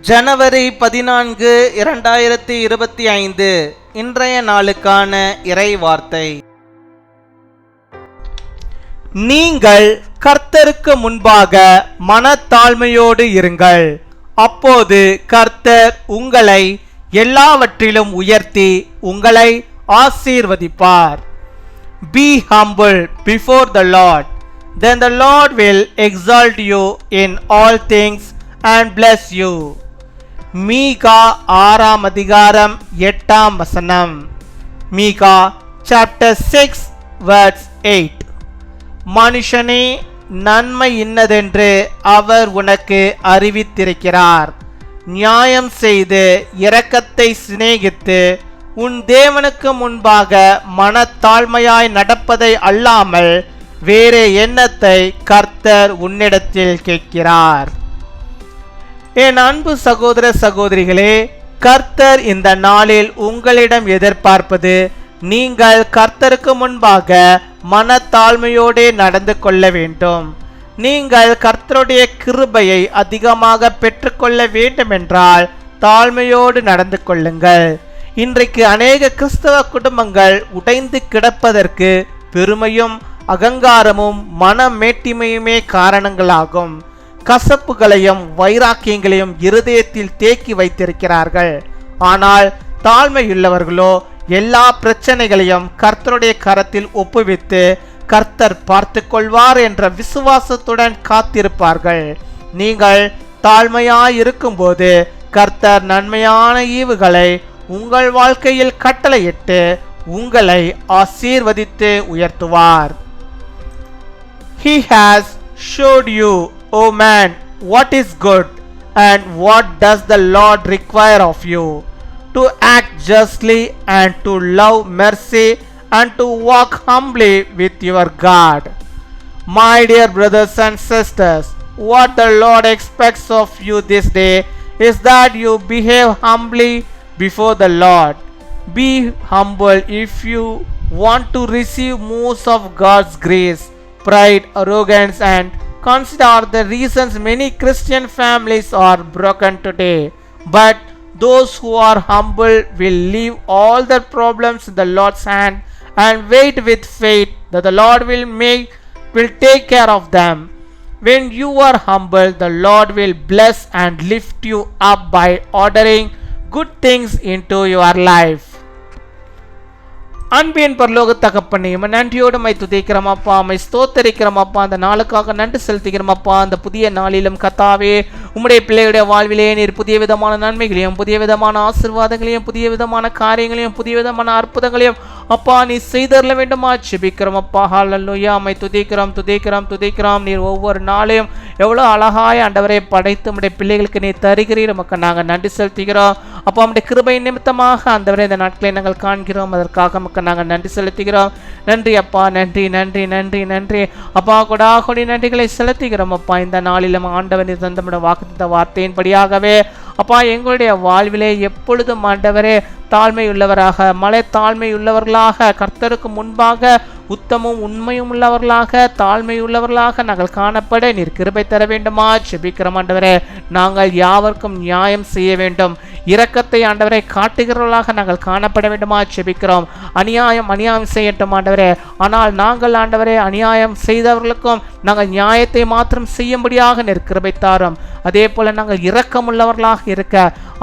ஜனவரி 14, 2025 இன்றைய நாளுக்கான இறை வார்த்தை. நீங்கள் கர்த்தருக்கு முன்பாக மனத்தாழ்மையோடு இருங்கள், அப்போது கர்த்தர் உங்களை எல்லாவற்றிலும் உயர்த்தி உங்களை ஆசீர்வதிப்பார். Be humble before the Lord, then the Lord will exalt you in all things and bless you. மீகா 6 அதிகாரம் 8 வசனம். மீகா chapter 6 verse 8. மனுஷனே, நன்மை இன்னதென்று அவர் உனக்கு அறிவித்திருக்கிறார். நியாயம் செய்து இரக்கத்தை சிநேகித்து உன் தேவனுக்கு முன்பாக மனத்தாழ்மையாய் நடப்பதை அல்லாமல் வேறு எண்ணத்தை கர்த்தர் உன்னிடத்தில் கேட்கிறார். என் அன்பு சகோதர சகோதரிகளே, கர்த்தர் இந்த நாளில் உங்களிடம் எதிர்பார்ப்பது நீங்கள் கர்த்தருக்கு முன்பாக மனத்தாழ்மையோடு நடந்து கொள்ள வேண்டும். நீங்கள் கர்த்தருடைய கிருபையை அதிகமாக பெற்றுக்கொள்ள வேண்டுமென்றால் தாழ்மையோடு நடந்து கொள்ளுங்கள். இன்றைக்கு அநேக கிறிஸ்தவ குடும்பங்கள் உடைந்து கிடப்பதற்கு பெருமையும் அகங்காரமும் மனமேட்டிமையுமே காரணங்களாகும். கசப்புகளையும் வைராக்கியங்களையும் இருதயத்தில் தேக்கி வைத்திருக்கிறார்கள். ஆனால் தாழ்மையுள்ளவர்களோ எல்லா பிரச்சனைகளையும் கர்த்தருடைய கரத்தில் ஒப்புவித்து கர்த்தர் பார்த்து கொள்வார் என்ற விசுவாசத்துடன் காத்திருப்பார்கள். நீங்கள் தாழ்மையாய் இருக்கும்போது கர்த்தர் நன்மையான ஈவுகளை உங்கள் வாழ்க்கையில் கட்டளையிட்டு உங்களை ஆசீர்வதித்து உயர்த்துவார். He has showed you, O man, what is good, and what does the Lord require of you, to act justly and to love mercy and to walk humbly with your God. My dear brothers and sisters, what the Lord expects of you this day is that you behave humbly before the Lord. Be humble if you want to receive most of God's grace. Pride, arrogance, and consider the reasons many Christian families are broken today. But those who are humble will leave all their problems in the Lord's hand and wait with faith that the Lord will take care of them. When you are humble, the Lord will bless and lift you up by ordering good things into your life. அன்பின் பரலோக தகப்பனே, நன்றியோடு my துதிக்கிறோம் அப்பா, my ஸ்தோத்தரிக்கிறோம் அப்பா. அந்த நாளுக்காக நன்றி செலுத்துகிறோம் அப்பா. அந்த புதிய நாளிலும் கர்த்தாவே, உம்முடைய பிள்ளைகளுடைய வாழ்விலே நீர் புதிய விதமான நன்மைகளையும் புதிய விதமான ஆசீர்வாதங்களையும் புதிய விதமான காரியங்களையும் புதிய விதமான அற்புதங்களையும் அப்பா நீ செய்தரல வேண்டுமா ஜெபிக்கிறோம் அப்பா. ஹல்லேலூயா, மை துதிக்கிறோம் துதிக்கிறோம் துதிக்கிறோம். நீர் ஒவ்வொரு நாளையும் எவ்வளோ அழகாய் ஆண்டவரை படைத்து உம்முடைய பிள்ளைகளுக்கு நீர் தருகிறீர். நமக்கு நாங்கள் நன்றி செலுத்துகிறோம் அப்பா. உம்முடைய கிருபை நிமித்தமாக ஆண்டவரே இந்த நாட்களை நாங்கள் காண்கிறோம். அதற்காக நமக்கு நாங்கள் நன்றி செலுத்துகிறோம். நன்றி அப்பா, நன்றி நன்றி நன்றி நன்றி அப்பா. கொடாகொடி நன்றிகளை செலுத்துகிறோம் அப்பா. இந்த நாளிலும் ஆண்டவன் தந்த வாக்குத்த வார்த்தையின்படியாகவே அப்பா எங்களுடைய வாழ்விலே எப்பொழுதும் ஆண்டவரே தாழ்மை உள்ளவராக தாழ்மை உள்ளவர்களாக கர்த்தருக்கு முன்பாக உத்தமும் உண்மையும் உள்ளவர்களாக தாழ்மை உள்ளவர்களாக நாங்கள் காணப்பட நீர் கிருபை தர வேண்டுமா ஜெபிக்கிறோம் ஆண்டவரே. நாங்கள் யாவருக்கும் நியாயம் செய்ய வேண்டும். இரக்கத்தை ஆண்டவரை காட்டுகிறவர்களாக நாங்கள் காணப்பட வேண்டுமா ஜெபிக்கிறோம். அநியாயம் செய்யட்டும் ஆண்டவரே. ஆனால் நாங்கள் ஆண்டவரே அநியாயம் செய்தவர்களுக்கும் நாங்கள் நியாயத்தை மாத்திரம் செய்யும்படியாக நீர் கிருபை தாரும். அதே போல நாங்கள் இரக்கம் உள்ளவர்களாக இருக்க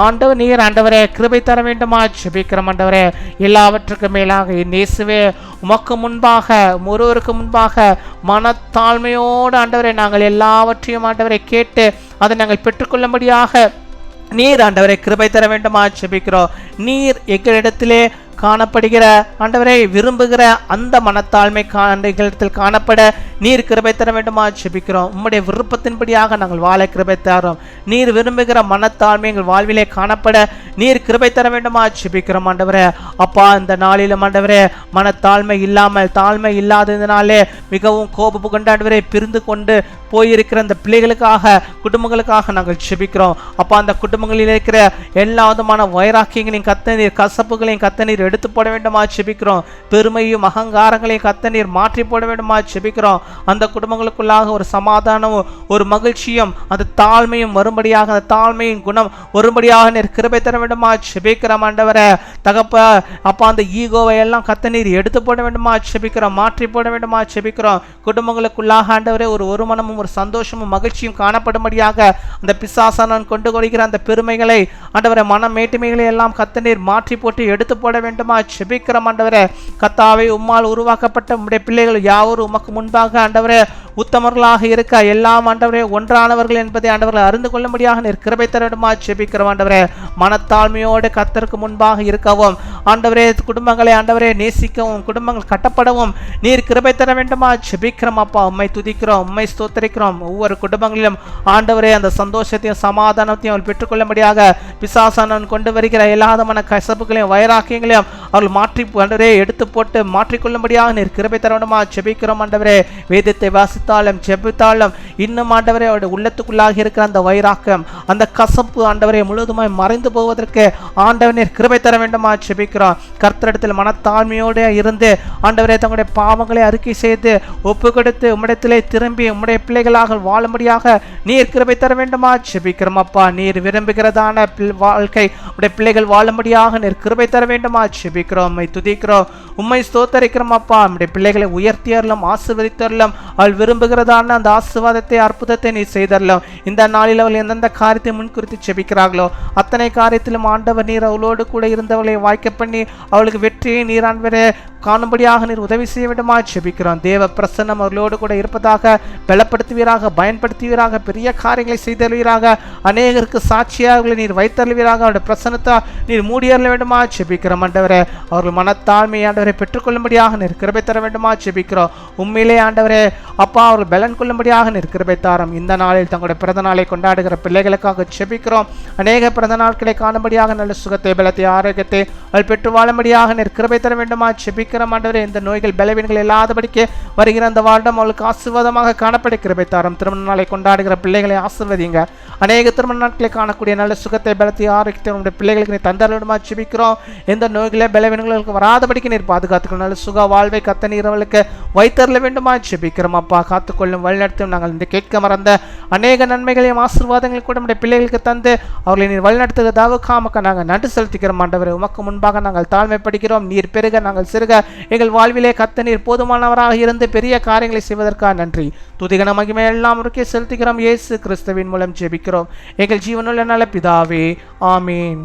ஆண்டவர் நீர் ஆண்டவரே கிருபை தர வேண்டுமா ஜெபிக்கிறோம் ஆண்டவரே. எல்லாவற்றுக்கும் மேலாக இயேசுவே உமக்கு முன்பாக ஒருவருக்கு முன்பாக மனத்தாழ்மையோடு ஆண்டவரே நாங்கள் எல்லாவற்றையும் ஆண்டவரை கேட்டு அதை நாங்கள் பெற்றுக்கொள்ளும்படியாக நீர் ஆண்டவரை கிருபை தர வேண்டுமா ஜெபிக்கிறோம். நீர் எங்களிடத்திலே காணப்படுகிற ஆண்டவரை விரும்புகிற அந்த மனத்தாழ்மை இடத்தில் காணப்பட நீர் கிருபை தர வேண்டுமா ஜெபிக்கிறோம். உம்முடைய விருப்பத்தின்படியாக நாங்கள் வாழ கிருபை தரோம். நீர் விரும்புகிற மனத்தாழ்மை எங்கள் வாழ்விலே காணப்பட நீர் கிருபை தர வேண்டுமா ஜெபிக்கிறோம் ஆண்டவரே. அப்பா இந்த நாளிலும் ஆண்டவரே மனத்தாழ்மை இல்லாமல் தாழ்மை இல்லாததினாலே மிகவும் கோபம் கொண்டு ஆண்டவரை பிரிந்து கொண்டு போயிருக்கிற அந்த பிள்ளைகளுக்காக குடும்பங்களுக்காக நாங்கள் ஜெபிக்கிறோம் அப்பா. அந்த குடும்பங்களில் இருக்கிற எல்லா விதமான வைராக்கியங்களையும் கத்த நீர் கசப்புகளையும் கத்த நீர் எடுத்து போட வேண்டுமா ஜெபிக்கிறோம். பெருமையும் அகங்காரங்களையும் கர்த்தர் நீர் மாற்றி போட வேண்டுமா ஜெபிக்கிறோம். அந்த குடும்பங்களுக்குள்ளாக ஒரு சமாதானமும் ஒரு மகிழ்ச்சியும் அந்த தாழ்மையும் வரும்படியாக, அந்த தாழ்மையின் குணம் வரும்படியாக நீர் கிருபை தர வேண்டுமா ஜெபிக்கிறோம். ஆண்டவரே தகப்ப அப்பா அந்த ஈகோவை எல்லாம் கர்த்தர் நீர் எடுத்து போட வேண்டுமா ஜெபிக்கிறோம், மாற்றி போட வேண்டுமா ஜெபிக்கிறோம். குடும்பங்களுக்குள்ளாக ஆண்டவரே ஒரு மனமும் ஒரு சந்தோஷமும் மகிழ்ச்சியும் காணப்படும்படியாக அந்த பிசாசானவன் கொண்டு கொடுக்கிற அந்த பெருமைகளை ஆண்டவரே மன மேட்டுமைகளை எல்லாம் கர்த்தர் நீர் மாற்றி போட்டு எடுத்து போட வேண்டுமா ஜெபிக்கிறோம். ஆண்டவரே கர்த்தாவே உம்மால் உருவாக்கப்பட்ட உம்முடைய பிள்ளைகள் யாவரும் உமக்கு முன்பாக ஆண்டவரே உத்தமர்களாக இருக்க எல்லாம் ஆண்டவரே ஒன்றானவர்கள் என்பதை ஆண்டவர்கள் அறிந்து கொள்ளும்படியாக நீர் கிருபை தர வேண்டுமா ஜெபிக்கிறோம். ஆண்டவரே மனத்தாழ்மையோடு கர்த்தருக்கு முன்பாக இருக்கவும் ஆண்டவரே குடும்பங்களை ஆண்டவரே நேசிக்கவும் குடும்பங்கள் கட்டப்படவும் நீர் கிருபை தர வேண்டுமா ஜெபிக்கிறோம். அப்பா உம்மை துதிக்கிறோம், உம்மை ஸ்தோத்திரிக்கிறோம். ஒவ்வொரு குடும்பங்களிலும் ஆண்டவரே அந்த சந்தோஷத்தையும் சமாதானத்தையும் அவள் பெற்றுக்கொள்ளும்படியாக பிசாசானவன் கொண்டு வருகிற எல்லாதமான கசப்புகளையும் வைராக்கியங்களையும் அவள் மாற்றி ஆண்டவரே எடுத்து போட்டு மாற்றிக்கொள்ளும்படியாக நீர் கிருபை தர வேண்டுமா ஜெபிக்கிறோம். ஆண்டவரே வேதத்தை வாசித்தாலும் ஜெபித்தாலும் இன்னும் ஆண்டவரே அவருடைய உள்ளத்துக்குள்ளாக இருக்கிற அந்த வைராக்கம் அந்த கசப்பு ஆண்டவரே முழுவதுமாய் மறைந்து போவதற்கு ஆண்டவர் நீர் கிருபை தர வேண்டுமா ஜெபிக்கிறோம். கர்த்தரிடத்தில் மனத்தாழ்மையோடு இருந்து ஆண்டவரே தங்களுடைய பாவங்களை அறிக்கை செய்து ஒப்பு கொடுத்து உம்மிடத்திலே திரும்பி உம்முடைய பிள்ளைகளாக வாழும்படியாக நீர் கிருபை தர வேண்டுமா ஜெபிக்கிறோம். அப்பா நீர் விரும்புகிறதான வாழ்க்கை உடைய பிள்ளைகள் வாழும்படியாக நீர் கிருபை தர வேண்டுமா ஜெபிக்கிறோம். உம்மை துதிக்கிறோம், உம்மை ஸ்தோத்தரிக்கிறோம். அப்பா நம்முடைய பிள்ளைகளை உயர்த்தியறலும் ஆசீர்வதித்தரலும் அவள் விரும்புகிறதான அந்த ஆசீர்வாதத்தை அற்புதத்தை நீர் செய்தரலும். இந்த நாளில் அவள் எந்தெந்த காரியத்தை முன்குறித்து ஜெபிக்கிறார்களோ அத்தனை காரியத்திலும் ஆண்டவர் நீர் அவளோடு கூட இருந்தவளை வாய்க்க பண்ணி அவளுக்கு வெற்றியை நீர் ஆண்டவரே காணும்படியாக நீர் உதவி செய்ய வேண்டுமா ஜெபிக்கிறோம். தேவ பிரசன்னம் அவர்களோடு கூட இருப்பதாக பலப்படுத்துவீராக, பயன்படுத்துவீராக, பெரிய காரியங்களை செய்தருவீராக, அநேகருக்கு சாட்சியாக நீர் வைத்தருவீராக. அவருடைய பிரசன்னத்தை நீர் மூடியறல வேண்டுமா ஜெபிக்கிறோம். ஆண்டவரே அவர்கள் மனத்தாழ்மை ஆண்டவரை பெற்றுக்கொள்ளும்படியாக நீர் கிருபை தர வேண்டுமா ஜெபிக்கிறோம். உண்மையிலே ஆண்டவரே அப்பா அவர்கள் பலன் கொள்ளும்படியாக நீர் கிருபை தாரும். இந்த நாளில் தங்களுடைய பிறந்த நாளை கொண்டாடுகிற பிள்ளைகளுக்காக ஜெபிக்கிறோம். அநேக பிறந்த நாட்களை காணும்படியாக நல்ல சுகத்தை பலத்தை ஆரோக்கியத்தை அவள் பெற்று வாழும்படியாக நீர் கிருபை தர வேண்டுமா ஜெபிக்கிறோம். ஆண்டவரே இந்த நோய்கள் பலவீனங்கள் இல்லாதபடிக்கு வருகிற அந்த வருடம் அவளுக்கு ஆசீர்வாதமாக காணப்பட கிருபை தாரும். திருமண நாளை கொண்டாடுகிற பிள்ளைகளை ஆசீர்வதிங்க. அநேக திருமண நாட்களை காணக்கூடிய நல்ல சுகத்தை பலத்தை ஆரோக்கியத்தை உங்களுடைய பிள்ளைகளுக்கு நீர் தந்தர வேண்டுமா ஜெபிக்கிறோம். எந்த நோய்களே பலவீனங்களுக்கு வராதபடிக்கு நீர் பாதுகாத்துக்கணும். நல்ல சுக வாழ்வை கத்த நீர் அவளுக்கு வைத்தரல வேண்டுமா ஜெபிக்கிறோம். அப்பா காத்துக்கொள்ளும் வழிநடத்தும். நாங்கள் இந்த கேட்க மறந்த அநேக நன்மைகளையும் ஆசீர்வாதங்களையும் கூட நம்முடைய பிள்ளைகளுக்கு தந்து அவர்களை நீர் வழிநடத்துவதாக நாங்கள் நன்றி செலுத்திக்கிறோம். ஆண்டவரே உமக்கு முன்பாக நாங்கள் தாழ்மைப்படுகிறோம். நீர் பெருக நாங்கள் சிறுக எங்கள் வாழ்விலே கத்த நீர் போதுமானவராக இருந்து பெரிய காரியங்களை செய்வதற்காக நன்றி துதிகன மகிமை எல்லாம் உருக்கே செலுத்துகிறோம். இயேசு கிறிஸ்துவின் மூலம் ஜெபிக்கிறோம் எங்கள் ஜீவனுள்ள நல்ல பிதாவே, ஆமீன்.